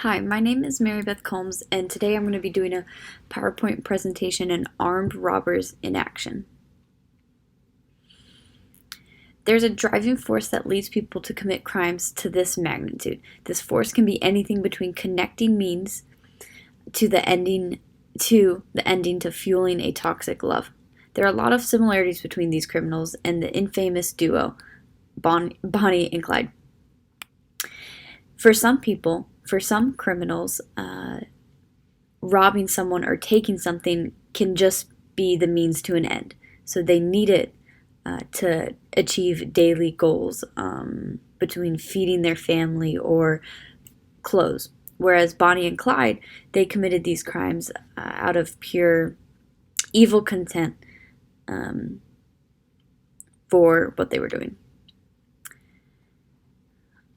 Hi, my name is Mary Beth Combs, and today I'm going to be doing a PowerPoint presentation on armed robbers in action. There's a driving force that leads people to commit crimes to this magnitude. This force can be anything between connecting means to the ending to fueling a toxic love. There are a lot of similarities between these criminals and the infamous duo, Bonnie and Clyde. For some criminals, robbing someone or taking something can just be the means to an end. So they need it to achieve daily goals between feeding their family or clothes. Whereas Bonnie and Clyde, they committed these crimes out of pure evil content for what they were doing.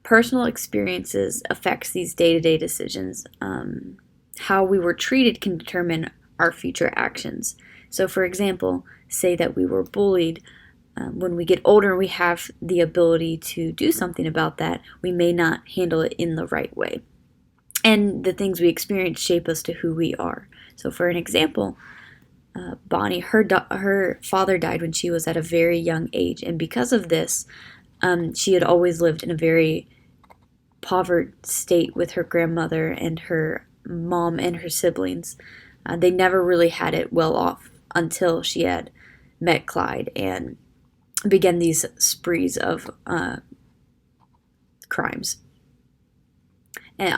Personal experiences affects these day-to-day decisions. How we were treated can determine our future actions. So for example, say that we were bullied. When we get older, we have the ability to do something about that. We may not handle it in the right way. And the things we experience shape us to who we are. So for an example, Bonnie, her father died when she was at a very young age. And because of this, she had always lived in a very impoverished state with her grandmother and her mom and her siblings. They never really had it well off until she had met Clyde and began these sprees of crimes. And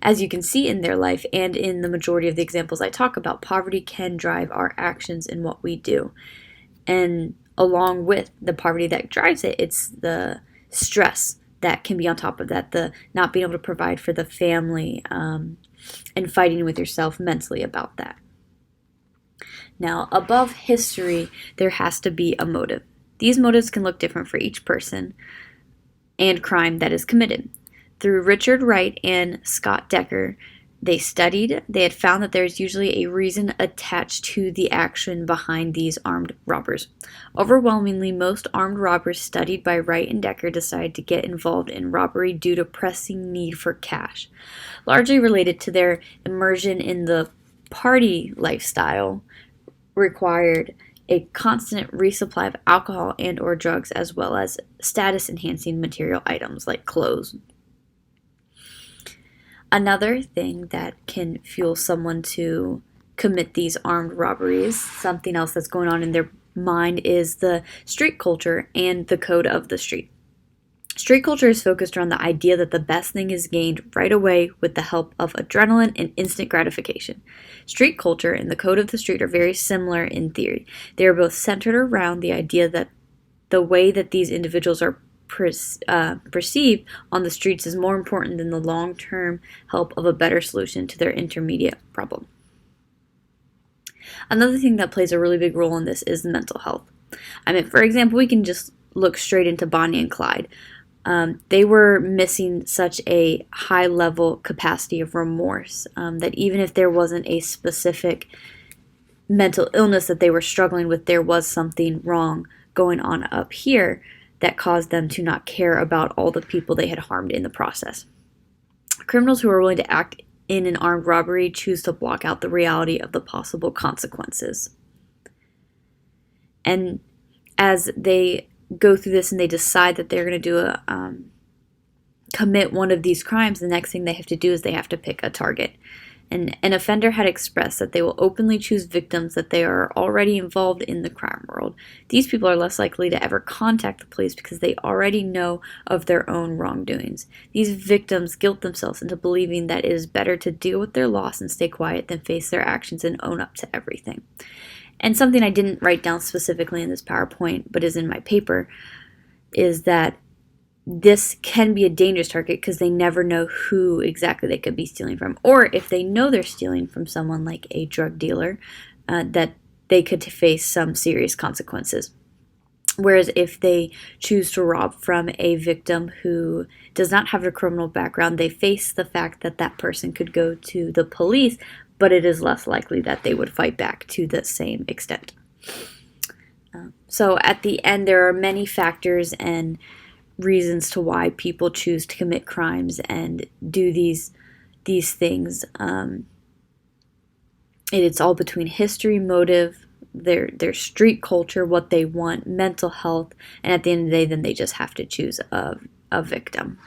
as you can see in their life and in the majority of the examples I talk about, poverty can drive our actions in what we do. And along with the poverty that drives it, it's the stress that can be on top of that, the not being able to provide for the family, and fighting with yourself mentally about that. Now, above history, there has to be a motive. These motives can look different for each person and crime that is committed. Through Richard Wright and Scott Decker, they had found that there's usually a reason attached to the action behind these armed robbers. Overwhelmingly, most armed robbers studied by Wright and Decker decide to get involved in robbery due to pressing need for cash, largely related to their immersion in the party lifestyle required a constant resupply of alcohol and or drugs, as well as status-enhancing material items like clothes. Another thing that can fuel someone to commit these armed robberies, something else that's going on in their mind, is the street culture and the code of the street. Street culture is focused around the idea that the best thing is gained right away with the help of adrenaline and instant gratification. Street culture and the code of the street are very similar in theory. They are both centered around the idea that the way that these individuals are perceived on the streets is more important than the long-term help of a better solution to their intermediate problem. Another thing that plays a really big role in this is mental health. For example, we can just look straight into Bonnie and Clyde. They were missing such a high level capacity of remorse that even if there wasn't a specific mental illness that they were struggling with, there was something wrong going on up here that caused them to not care about all the people they had harmed in the process. Criminals who are willing to act in an armed robbery choose to block out the reality of the possible consequences. And as they go through this and they decide that they're going to commit one of these crimes, the next thing they have to do is they have to pick a target. And an offender had expressed that they will openly choose victims that they are already involved in the crime world. These people are less likely to ever contact the police because they already know of their own wrongdoings. These victims guilt themselves into believing that it is better to deal with their loss and stay quiet than face their actions and own up to everything. And something I didn't write down specifically in this PowerPoint, but is in my paper, is that this can be a dangerous target because they never know who exactly they could be stealing from. Or if they know they're stealing from someone like a drug dealer, that they could face some serious consequences. Whereas if they choose to rob from a victim who does not have a criminal background, they face the fact that that person could go to the police, but it is less likely that they would fight back to the same extent. So at the end, there are many factors and reasons to why people choose to commit crimes and do these these things. It's all between history, motive, their street culture, what they want, mental health, and at the end of the day, then they just have to choose a victim.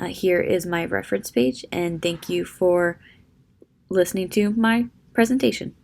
Here is my reference page, and thank you for listening to my presentation.